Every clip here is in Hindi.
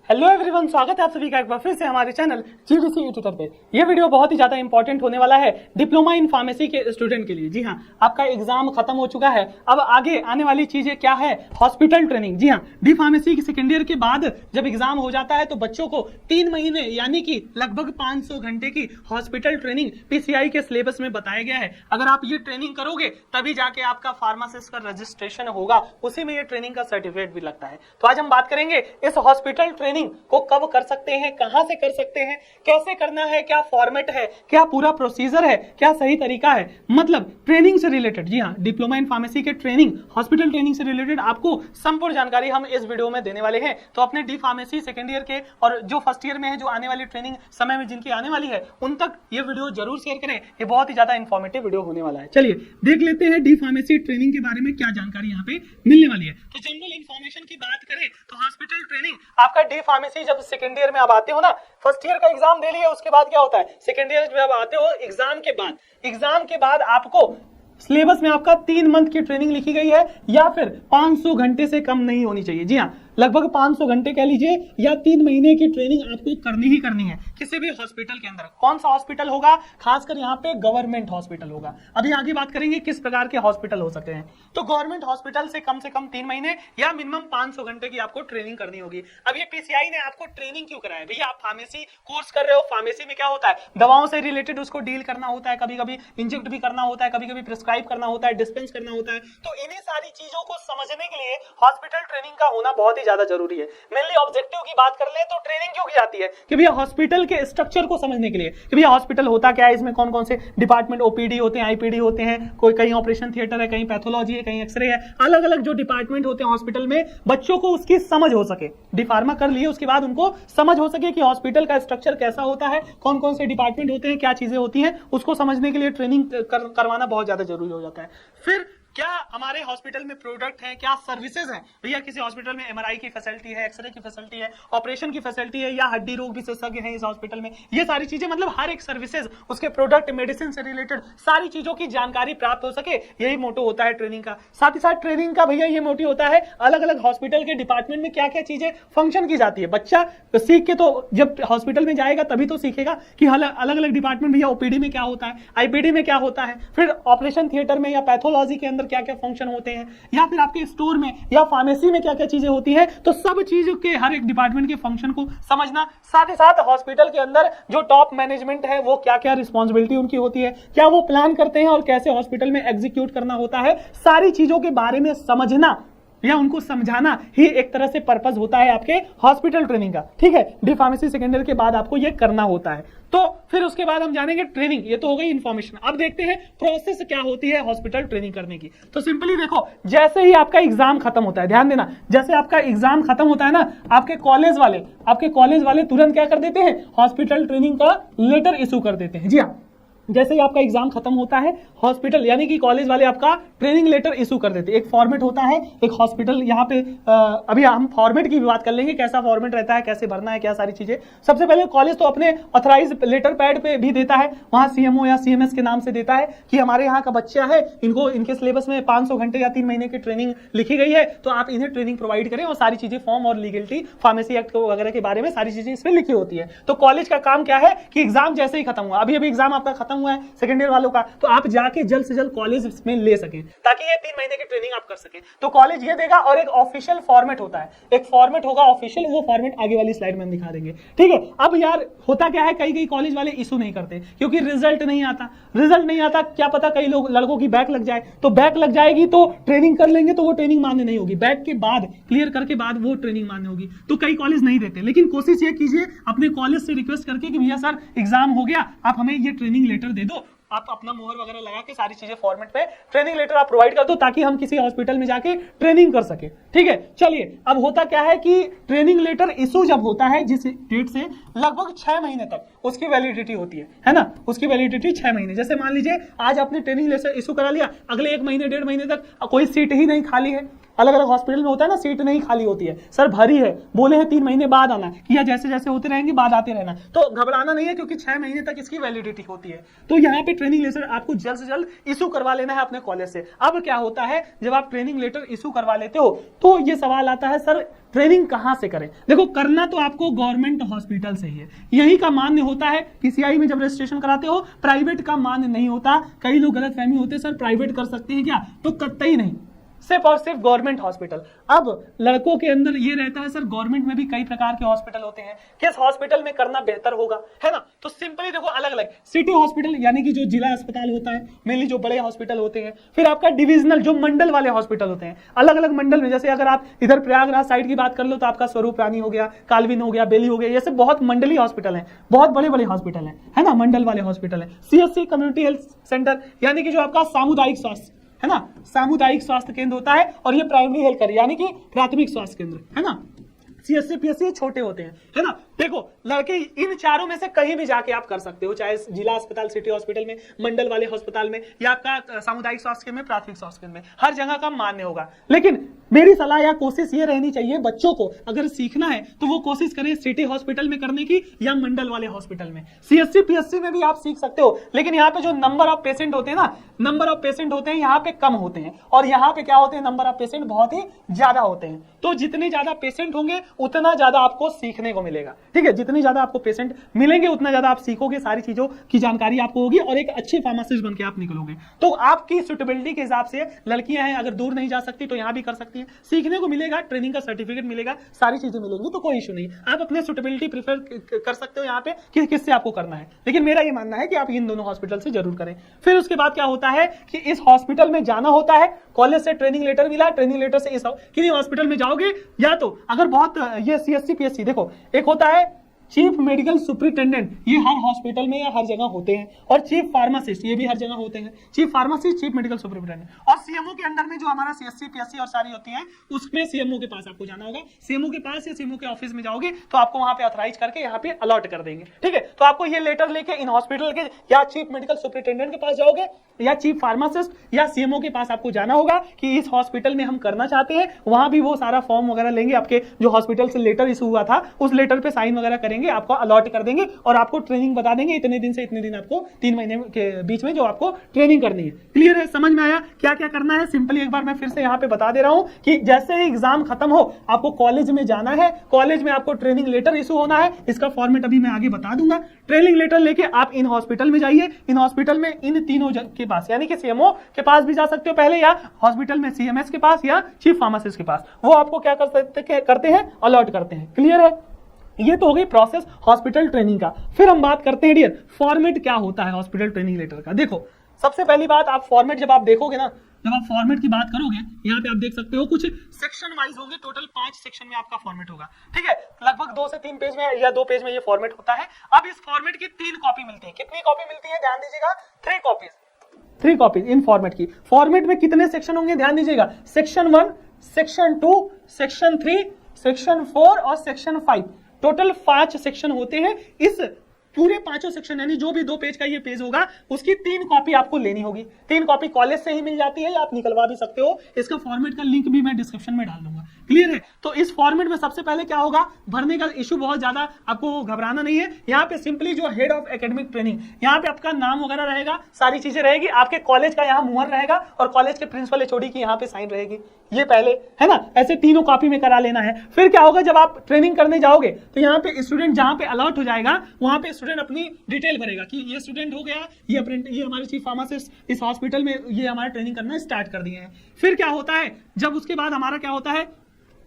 हेलो एवरीवन, स्वागत है आप सभी का एक बार फिर से हमारे चैनल जीडीसी यूट्यूब पे। ये वीडियो बहुत ही ज्यादा इंपॉर्टेंट होने वाला है डिप्लोमा इन फार्मेसी के स्टूडेंट के लिए। जी हाँ, आपका एग्जाम खत्म हो चुका है। अब आगे आने वाली चीजें क्या है? Hospital training. जी हाँ, डी फार्मेसी की सेकेंड ईयर के बाद जब एग्जाम हो जाता है तो बच्चों को 3 महीने यानी कि लगभग 500 घंटे की हॉस्पिटल ट्रेनिंग पीसीआई के सिलेबस में बताया गया है। अगर आप ये ट्रेनिंग करोगे तभी जाके आपका फार्मासिस्ट का रजिस्ट्रेशन होगा, उसी में ये ट्रेनिंग का सर्टिफिकेट भी लगता है। तो आज हम बात करेंगे इस हॉस्पिटल ट्रेनिंग को कब कर सकते हैं, कहां से कर सकते हैं, कैसे करना है, क्या फॉर्मेट है, क्या पूरा प्रोसीजर है, क्या सही तरीका है, मतलब ट्रेनिंग से रिलेटेड। जी हाँ, डिप्लोमा इन फार्मेसी के ट्रेनिंग, हॉस्पिटल ट्रेनिंग से रिलेटेड आपको संपूर्ण जानकारी हम इस वीडियो में देने वाले हैं। तो अपने डी फार्मेसी सेकेंड ईयर के और जो फर्स्ट ईयर में है, जो आने वाली ट्रेनिंग समय में जिनकी आने वाली है, उन तक ये वीडियो जरूर शेयर करें। ये बहुत ही ज्यादा इंफॉर्मेटिव वीडियो होने वाला है। चलिए देख लेते हैं डी फार्मेसी ट्रेनिंग के बारे में क्या जानकारी यहाँ पे मिलने वाली है। तो जनरल इंफॉर्मेशन की बात करें तो हॉस्पिटल ट्रेनिंग आपका डी फार्मेसी जब सेकेंड ईयर में आप आते हो ना, फर्स्ट ईयर का एग्जाम दे लिए, उसके बाद क्या होता है, सेकेंड ईयर जब आते हो एग्जाम के बाद आपको सिलेबस में आपका 3 मंथ की ट्रेनिंग लिखी गई है या फिर 500 घंटे से कम नहीं होनी चाहिए। जी हाँ, लगभग 500 घंटे कह लीजिए या 3 महीने की ट्रेनिंग आपको करनी ही करनी है किसी भी हॉस्पिटल के अंदर। कौन सा हॉस्पिटल होगा? खासकर यहाँ पे गवर्नमेंट हॉस्पिटल होगा। अभी आगे बात करेंगे किस प्रकार के हॉस्पिटल हो सकते हैं। तो गवर्नमेंट हॉस्पिटल से कम 3 महीने या मिनिमम 500 घंटे की आपको ट्रेनिंग करनी होगी। अब ये पीसीआई ने आपको ट्रेनिंग क्यों कराया? भैया आप फार्मेसी कोर्स कर रहे हो, फार्मेसी में क्या होता है, दवाओं से रिलेटेड उसको डील करना होता है, कभी कभी इंजेक्ट भी करना होता है, कभी कभी प्रिस्क्राइब करना होता है, डिस्पेंस करना होता है। तो इन्हीं सारी चीजों को समझने के लिए हॉस्पिटल ट्रेनिंग का होना बहुत ही ज्यादा जरूरी है। मेनली ऑब्जेक्टिव की बात कर ले तो ट्रेनिंग क्यों की जाती है कि भैया हॉस्पिटल के स्ट्रक्चर को समझने के लिए कि भैया हॉस्पिटल होता क्या है, इसमें कौन कौन से डिपार्टमेंट, ओपीडी होते हैं, आईपीडी होते हैं, कोई कहीं ऑपरेशन थिएटर है, कहीं पैथोलॉजी है, कहीं एक्सरे है, अलग अलग जो डिपार्टमेंट होते हैं हॉस्पिटल में, बच्चों को उसकी समझ हो सके। डी फार्मा कर लिए उसके बाद उनको समझ हो सके कि हॉस्पिटल का स्ट्रक्चर कैसा होता है, कौन कौन से डिपार्टमेंट होते हैं, क्या चीजें होती हैं, उसको समझने के लिए ट्रेनिंग करवाना बहुत ज्यादा जरूरी हो जाता है। फिर क्या हमारे हॉस्पिटल में प्रोडक्ट है, क्या सर्विसेज है? भैया किसी हॉस्पिटल में एमआरआई की फैसिलिटी है, एक्सरे की फैसिलिटी है, ऑपरेशन की फैसिलिटी है, या हड्डी रोग विशेषज्ञ हैं इस हॉस्पिटल में, ये सारी चीजें, मतलब हर एक सर्विसेज, उसके प्रोडक्ट, मेडिसिन से रिलेटेड सारी चीजों की जानकारी प्राप्त हो सके, यही मोटो होता है ट्रेनिंग का। साथ ही साथ ट्रेनिंग का भैया ये मोटिव होता है अलग अलग हॉस्पिटल के डिपार्टमेंट में क्या क्या चीजें फंक्शन की जाती है। बच्चा सीख के तो जब हॉस्पिटल में जाएगा तभी तो सीखेगा कि अलग अलग डिपार्टमेंट, भैया ओपीडी में क्या होता है, आईपीडी में क्या होता है, फिर ऑपरेशन थिएटर में या पैथोलॉजी के अंदर क्या क्या फंक्शन होते हैं, या फिर आपके स्टोर में या फार्मेसी में क्या क्या चीजें होती हैं। तो सब चीजों के हर एक डिपार्टमेंट के फंक्शन को समझना, साथ ही साथ हॉस्पिटल के अंदर जो टॉप मैनेजमेंट है वो क्या क्या रिस्पांसिबिलिटी उनकी होती है, क्या वो प्लान करते हैं और कैसे हॉस्पिटल में एग्जीक्यूट करना होता है, सारी चीजों के बारे में समझना या उनको समझाना ही एक तरह से पर्पस होता है आपके हॉस्पिटल ट्रेनिंग का। ठीक है, डी फार्मेसी सेकेंड ईयर के बाद आपको ये करना होता है। तो फिर उसके बाद हम जानेंगे ट्रेनिंग। ये तो हो गई इन्फॉर्मेशन। अब देखते हैं प्रोसेस क्या होती है हॉस्पिटल ट्रेनिंग करने की। तो सिंपली देखो, जैसे ही आपका एग्जाम खत्म होता है, ध्यान देना, जैसे आपका एग्जाम खत्म होता है ना, आपके कॉलेज वाले तुरंत क्या कर देते हैं, हॉस्पिटल ट्रेनिंग का लेटर इशू कर देते हैं। जी हाँ, जैसे ही आपका एग्जाम खत्म होता है, हॉस्पिटल यानी कि कॉलेज वाले आपका ट्रेनिंग लेटर इशू कर देते हैं। एक फॉर्मेट होता है, एक हॉस्पिटल, यहाँ पे अभी हम फॉर्मेट की भी बात कर लेंगे, कैसा फॉर्मेट रहता है, कैसे भरना है, क्या सारी चीजें। सबसे पहले कॉलेज तो अपने ऑथराइज लेटर पैड पे भी देता है, वहां सीएमओ या सीएमएस के नाम से देता है कि हमारे यहाँ का बच्चा है, इनको इनके सिलेबस में 500 घंटे या 3 महीने की ट्रेनिंग लिखी गई है, तो आप इन्हें ट्रेनिंग प्रोवाइड करें। और सारी चीजें फॉर्म और लीगलिटी, फार्मेसी एक्ट वगैरह के बारे में सारी चीजें इसमें लिखी होती है। तो कॉलेज का काम क्या है कि एग्जाम जैसे ही खत्म हुआ, अभी एग्जाम आपका खत्म हुआ है सेकेंड ईयर वालों का, तो आप जाके जल्द से जल्द कॉलेज में ले सकें ताकि ये 3 महीने की ट्रेनिंग आप कर सकें। तो कॉलेज ये देगा और एक ऑफिशियल फॉर्मेट होता है, एक फॉर्मेट होगा ऑफिशियल, वो फॉर्मेट आगे वाली स्लाइड में हम दिखा देंगे। ठीक है, अब यार होता क्या है, कई कॉलेज वाले इशू नहीं करते क्योंकि रिजल्ट नहीं आता, क्या पता कई लोग लड़कों की बैक लग जाए, तो बैक लग जाएगी तो ट्रेनिंग कर लेंगे तो वो ट्रेनिंग मान्य नहीं होगी, बैक के बाद क्लियर करके बाद वो ट्रेनिंग मान्य होगी। तो कई कॉलेज नहीं देते, लेकिन कोशिश ये कीजिए अपने कॉलेज से रिक्वेस्ट करके कि भैया सर एग्जाम हो गया, आप हमें ये ट्रेनिंग लेटर दे दो, आप अपना मोहर वगैरह लगा के सारी चीजें फॉर्मेट पे ट्रेनिंग लेटर आप प्रोवाइड कर दो ताकि हम किसी हॉस्पिटल में जाके ट्रेनिंग कर सके। ठीक है, चलिए अब होता क्या है कि ट्रेनिंग लेटर इशू जब होता है जिस डेट से लगभग 6 महीने तक उसकी वैलिडिटी होती है ना, उसकी वैलिडिटी 6 महीने। जैसे मान लीजिए आज आपने ट्रेनिंग लेटर इशू करा लिया, अगले 1 महीने 1.5 महीने तक कोई सीट ही नहीं खाली है, अलग अलग हॉस्पिटल में होता है ना, सीट नहीं खाली होती है, सर भरी है, बोले हैं 3 महीने बाद आना, या जैसे जैसे होते रहेंगे बाद आते रहना, तो घबराना नहीं है क्योंकि 6 महीने तक इसकी वैलिडिटी होती है। तो यहाँ पे ट्रेनिंग लेटर आपको जल्द से जल्द इशू करवा लेना है अपने कॉलेज से। अब क्या होता है, जब आप ट्रेनिंग लेटर इशू करवा लेते हो तो ये सवाल आता है, सर ट्रेनिंग कहां से करें? देखो करना तो आपको गवर्नमेंट हॉस्पिटल से ही है, यही का मान्य होता है। पीसीआई में जब रजिस्ट्रेशन कराते हो प्राइवेट का मान्य नहीं होता। कई लोग गलत फहमी होते हैं सर प्राइवेट कर सकते हैं क्या, तो कतई नहीं, सिर्फ और सिर्फ गवर्नमेंट हॉस्पिटल। अब लड़कों के अंदर ये रहता है सर गवर्नमेंट में भी कई प्रकार के हॉस्पिटल होते हैं, किस हॉस्पिटल में करना बेहतर होगा, है ना? तो सिंपली देखो अलग अलग सिटी हॉस्पिटल यानी कि जो जिला अस्पताल होता है, मेनली जो बड़े हॉस्पिटल होते हैं, फिर आपका डिविजनल जो मंडल वाले हॉस्पिटल होते हैं, अलग अलग मंडल में। जैसे अगर आप इधर प्रयागराज साइड की बात कर लो तो आपका स्वरूप रानी हो गया, कालविन हो गया, बेली हो गया, ये सब बहुत मंडली हॉस्पिटल है, बहुत बड़े बड़े हॉस्पिटल है ना, मंडल वाले हॉस्पिटल है। सीएचसी कम्युनिटी हेल्थ सेंटर यानी कि जो आपका सामुदायिक स्वास्थ्य है ना, सामुदायिक स्वास्थ्य केंद्र होता है, और ये प्राइमरी हेल्थ केयर यानी कि प्राथमिक स्वास्थ्य केंद्र है ना। सीएचसी पीएचसी छोटे होते हैं, है ना। देखो लड़के इन चारों में से कहीं भी जाके आप कर सकते हो, चाहे जिला अस्पताल, सिटी हॉस्पिटल में, मंडल वाले अस्पताल में, या आपका सामुदायिक स्वास्थ्य केंद्र में, प्राथमिक स्वास्थ्य केंद्र में, हर जगह का मान्य होगा। लेकिन मेरी सलाह या कोशिश ये रहनी चाहिए बच्चों को अगर सीखना है तो वो कोशिश करें सिटी हॉस्पिटल में करने की या मंडल वाले हॉस्पिटल में। सीएचसी पीएचसी में भी आप सीख सकते हो, लेकिन यहाँ पे जो नंबर ऑफ पेशेंट होते हैं ना, नंबर ऑफ पेशेंट होते हैं यहाँ पे कम होते हैं, और यहाँ पे क्या होते हैं, नंबर ऑफ पेशेंट बहुत ही ज्यादा होते हैं। तो जितने ज्यादा पेशेंट होंगे उतना ज्यादा आपको सीखने को मिलेगा, ठीक है। जितने ज्यादा आपको पेशेंट मिलेंगे उतना ज्यादा आप सीखोगे, सारी चीजों की जानकारी आपको होगी, और एक अच्छे फार्मासिस्ट बन के आप निकलोगे। तो आपकी सुटेबिलिटी के हिसाब से लड़कियां हैं, अगर दूर नहीं जा सकती तो यहाँ भी कर सकती हैं, सीखने को मिलेगा, ट्रेनिंग का सर्टिफिकेट मिलेगा, सारी चीजें मिलेंगी, तो कोई इशू नहीं। आप अपने सुटेबिलिटी प्रीफर कर सकते हो यहाँ पे कि किससे आपको करना है, लेकिन मेरा ये मानना है कि आप इन दोनों हॉस्पिटल से जरूर करें। फिर उसके बाद क्या होता है कि इस हॉस्पिटल में जाना होता है, कॉलेज से ट्रेनिंग लेटर मिला, ट्रेनिंग लेटर से इस किन्हीं हॉस्पिटल में जाओगे, या तो अगर बहुत ये सीएचसी पीएचसी, देखो एक होता है चीफ मेडिकल सुपरिटेंडेंट, ये हर हॉस्पिटल में या हर जगह होते हैं, और चीफ फार्मासिस्ट ये भी हर जगह होते हैं। Chief pharmacist, chief medical superintendent, और सीएमओ के अंडर में जो हमारा सीएससी पीएससी और सारी होती है, उसमें सीएमओ के पास आपको जाना होगा। सीएमओ के पास या सीएमओ के ऑफिस में जाओगे तो आपको वहां पे ऑथराइज करके यहाँ पे अलॉट कर देंगे, ठीक है। तो आपको ये लेटर लेके इन हॉस्पिटल के या चीफ मेडिकल सुपरिटेंडेंट के पास जाओगे या चीफ फार्मासिस्ट या सीएमओ के पास आपको जाना होगा कि इस हॉस्पिटल में हम करना चाहते हैं। वहां भी वो सारा फॉर्म वगैरह लेंगे, आपके जो हॉस्पिटल से लेटर इशू हुआ था उस लेटर पे साइन वगैरह करेंगे, आपको अलॉट कर देंगे, और आपको ट्रेनिंग बता देंगे इतने दिन से इतने दिन, आपको 3 महीने के बीच में जो आपको ट्रेनिंग करनी है। क्लियर है, समझ में आया क्या क्या करना है? सिंपली एक बार मैं फिर से यहाँ पे बता दे रहा हूं कि जैसे ही एग्जाम खत्म हो आपको कॉलेज में जाना है, कॉलेज में आपको ट्रेनिंग लेटर इशू होना है, इसका फॉर्मेट अभी मैं आगे बता दूंगा। ट्रेनिंग लेटर लेके आप इन हॉस्पिटल में जाइए, इन हॉस्पिटल में इन तीनों के पास यानी कि सीएमओ के पास भी जा सकते हो पहले, या हॉस्पिटल में सीएमएस के पास या चीफ फार्मासिस्ट के पास, वो आपको क्या करते हैं, अलॉट करते हैं। क्लियर है, ये तो हो गई प्रोसेस हॉस्पिटल ट्रेनिंग का। फिर हम बात करते हैं डियर फॉर्मेट क्या होता है हॉस्पिटल ट्रेनिंग लेटर का। देखो सबसे पहली बात, आप फॉर्मेट जब आप देखोगे ना, जब आप फॉर्मेट की बात करोगे, यहाँ पे आप देख सकते हो कुछ सेक्शन वाइज होंगे, टोटल 5 सेक्शन में आपका फॉर्मेट होगा, ठीक है। लगभग 2 से 3 पेज में या 2 पेज में ये फॉर्मेट होता है। अब इस फॉर्मेट की 3 कॉपी मिलती है। कितनी कॉपी मिलती है, ध्यान दीजिएगा, 3 कॉपीज इन फॉर्मेट की। फॉर्मेट में कितने सेक्शन होंगे, ध्यान दीजिएगा, सेक्शन 1, सेक्शन 2, सेक्शन 3, सेक्शन 4 और सेक्शन 5, टोटल 5 सेक्शन होते हैं। इस पूरे 5 सेक्शन यानी जो भी 2 पेज का ये पेज होगा उसकी 3 कॉपी आपको लेनी होगी। 3 कॉपी कॉलेज से ही मिल जाती है या आप निकलवा भी सकते हो, इसका फॉर्मेट का लिंक भी मैं डिस्क्रिप्शन में डाल दूंगा। क्लियर है, तो इस फॉर्मेट में सबसे पहले क्या होगा, भरने का इशू बहुत ज्यादा आपको घबराना नहीं है। यहाँ पे सिंपली जो हेड ऑफ एकेडमिक ट्रेनिंग, यहाँ पे आपका नाम वगैरह रहेगा, सारी चीजें रहेगी, आपके कॉलेज का यहाँ मुहर रहेगा, और कॉलेज के प्रिंसिपल एचओडी की यहाँ पे साइन रहेगी, ये पहले है ना। ऐसे तीनों कॉपी में करा लेना है। फिर क्या होगा, जब आप ट्रेनिंग करने जाओगे तो यहाँ पे स्टूडेंट जहाँ पे अलॉट हो जाएगा वहां पे स्टूडेंट अपनी डिटेल भरेगा कि ये स्टूडेंट हो गया, ये हमारे चीफ फार्मासिस्ट इस हॉस्पिटल में ये हमारा ट्रेनिंग करना स्टार्ट कर दिए हैं। फिर क्या होता है, जब उसके बाद हमारा क्या होता है,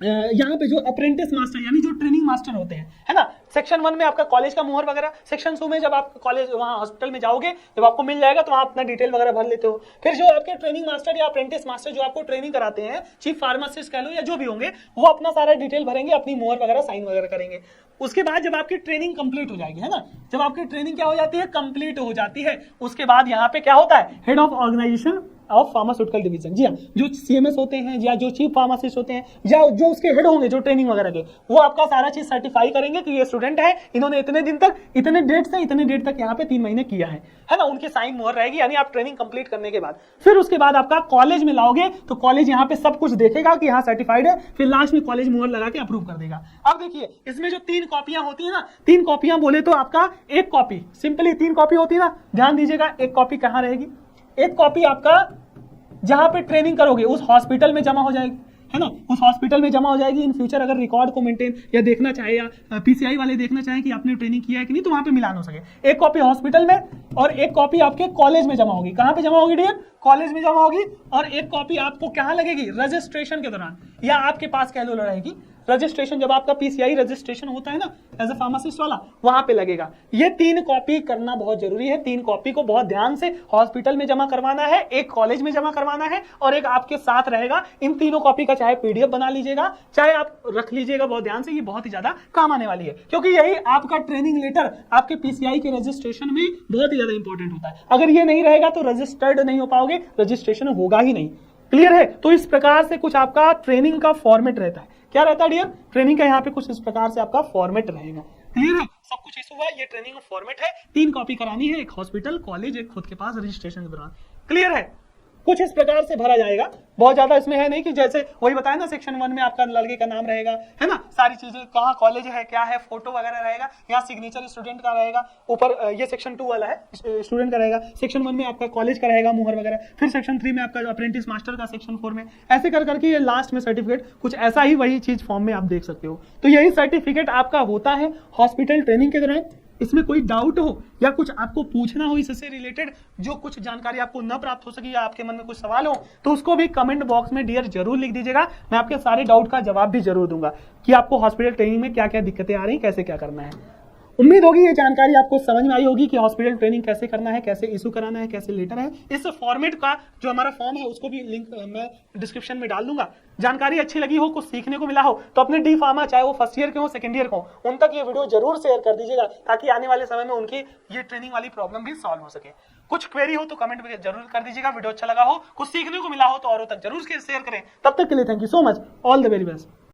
यहाँ पे जो अप्रेंटिस मास्टर यानी जो ट्रेनिंग मास्टर होते हैं, है ना, सेक्शन 1 में आपका कॉलेज का मुहर वगैरह, सेक्शन 2 में जब आप कॉलेज वहाँ हॉस्पिटल में जाओगे, जब आपको मिल जाएगा तो वहाँ अपना डिटेल वगैरह भर लेते हो। फिर जो आपके ट्रेनिंग मास्टर या अप्रेंटिस मास्टर जो आपको ट्रेनिंग कराते हैं, चीफ फार्मासिस्ट कह लो या जो भी होंगे, वो अपना सारा डिटेल भरेंगे, अपनी मुहर वगैरह साइन वगैरह करेंगे। उसके बाद जब आपकी ट्रेनिंग कंप्लीट हो जाएगी, है ना, जब आपकी ट्रेनिंग क्या हो जाती है, कंप्लीट हो जाती है, उसके बाद यहाँ पे क्या होता है, head of organisation of pharmaceutical division, जी हाँ, जो सीएमएस होते हैं या जो चीफ फार्मासिस्ट होते हैं या जो उसके हेड होंगे जो ट्रेनिंग वगैरह के, वो आपका सारा चीज सर्टिफाई करेंगे कि ये स्टूडेंट है, इन्होंने इतने दिन तक, इतने डेट से इतने डेट तक यहाँ पे 3 महीने किया है ना, उनकी साइन मोहर रहेगी, यानी आप ट्रेनिंग कंप्लीट करने के बाद। फिर उसके बाद आपका कॉलेज में लाओगे तो कॉलेज यहाँ पे सब कुछ देखेगा कि यहाँ सर्टिफाइड है, फिर लास्ट में कॉलेज मोहर लगा के अप्रूव कर देगा। अब देखिए इसमें जो 3 कॉपियां होती है ना, 3 कॉपियां बोले तो आपका एक कॉपी, सिंपली 3 कॉपी होती है ना, ध्यान दीजिएगा, एक कॉपी कहाँ रहेगी, एक कॉपी आपका जहां पे ट्रेनिंग करोगे उस हॉस्पिटल में जमा हो जाएगी, है ना, उस हॉस्पिटल में जमा हो जाएगी। इन फ्यूचर अगर रिकॉर्ड को मेंटेन या देखना चाहे या पीसीआई वाले देखना चाहें कि आपने ट्रेनिंग किया है कि नहीं, तो वहां पे मिलान हो सके। एक कॉपी हॉस्पिटल में और एक कॉपी आपके कॉलेज में जमा होगी। कहां पे जमा होगी डियर? कॉलेज में जमा होगी। और एक कॉपी आपको कहां लगेगी? रजिस्ट्रेशन के दौरान, या आपके पास कह लो रहेगी रजिस्ट्रेशन, जब आपका पीसीआई रजिस्ट्रेशन होता है ना एज अ फार्मासिस्ट वाला, वहां पे लगेगा। ये 3 कॉपी करना बहुत जरूरी है। 3 कॉपी को बहुत ध्यान से हॉस्पिटल में जमा करवाना है, एक कॉलेज में जमा करवाना है और एक आपके साथ रहेगा। इन तीनों कॉपी का चाहे पीडीएफ बना लीजिएगा, चाहे आप रख लीजिएगा बहुत ध्यान से। ये बहुत ही ज्यादा काम आने वाली है, क्योंकि यही आपका ट्रेनिंग लेटर आपके पीसीआई के रजिस्ट्रेशन में बहुत ही ज्यादा इंपॉर्टेंट होता है। अगर ये नहीं रहेगा तो रजिस्टर्ड नहीं हो पाओगे, रजिस्ट्रेशन होगा ही नहीं। क्लियर है? तो इस प्रकार से कुछ आपका ट्रेनिंग का फॉर्मेट रहता है। क्या रहता है डियर? ट्रेनिंग का यहाँ पे कुछ इस प्रकार से आपका फॉर्मेट रहेगा। क्लियर है? सब कुछ इस हुआ, ये ट्रेनिंग फॉर्मेट है। 3 कॉपी करानी है, एक हॉस्पिटल, कॉलेज, एक खुद के पास रजिस्ट्रेशन के दौरान। क्लियर है? कुछ इस प्रकार से भरा जाएगा, बहुत ज्यादा इसमें है नहीं कि जैसे वही बताया ना सेक्शन 1 में आपका लड़के का नाम रहेगा, है ना, सारी चीजें, कहाँ कॉलेज है, क्या है, फोटो वगैरह रहेगा, यहाँ सिग्नेचर स्टूडेंट का रहेगा, ऊपर ये सेक्शन 2 वाला है स्टूडेंट का रहेगा, सेक्शन 1 में आपका कॉलेज का रहेगा, मुहर वगैरह, फिर सेक्शन 3 में आपका अप्रेंटिस मास्टर का, सेक्शन 4 में ऐसे कर करके ये लास्ट में सर्टिफिकेट कुछ ऐसा ही वही चीज फॉर्म में आप देख सकते हो। तो यही सर्टिफिकेट आपका होता है हॉस्पिटल ट्रेनिंग के दौरान। इसमें कोई डाउट हो या कुछ आपको पूछना हो इससे रिलेटेड, जो कुछ जानकारी आपको न प्राप्त हो सकी या आपके मन में कुछ सवाल हो, तो उसको भी कमेंट बॉक्स में डियर जरूर लिख दीजिएगा। मैं आपके सारे डाउट का जवाब भी जरूर दूंगा कि आपको हॉस्पिटल ट्रेनिंग में क्या क्या दिक्कतें आ रही, कैसे क्या करना है। उम्मीद होगी ये जानकारी आपको समझ में आई होगी कि हॉस्पिटल ट्रेनिंग कैसे करना है, कैसे इशू कराना है, कैसे लेटर है। इस फॉर्मेट का जो हमारा फॉर्म है उसको भी लिंक मैं डिस्क्रिप्शन में डाल दूंगा। जानकारी अच्छी लगी हो, कुछ सीखने को मिला हो, तो अपने डी फार्मा चाहे वो फर्स्ट ईयर के हो, सेकंड ईयर के हो, उन तक ये वीडियो जरूर शेयर कर दीजिएगा, ताकि आने वाले समय में उनकी ये ट्रेनिंग वाली प्रॉब्लम भी सॉल्व हो सके। कुछ क्वेरी हो तो कमेंट में जरूर कर दीजिएगा। वीडियो अच्छा लगा हो, कुछ सीखने को मिला हो तो औरों तक जरूर शेयर करें। तब तक के लिए thank you so much, all the very best.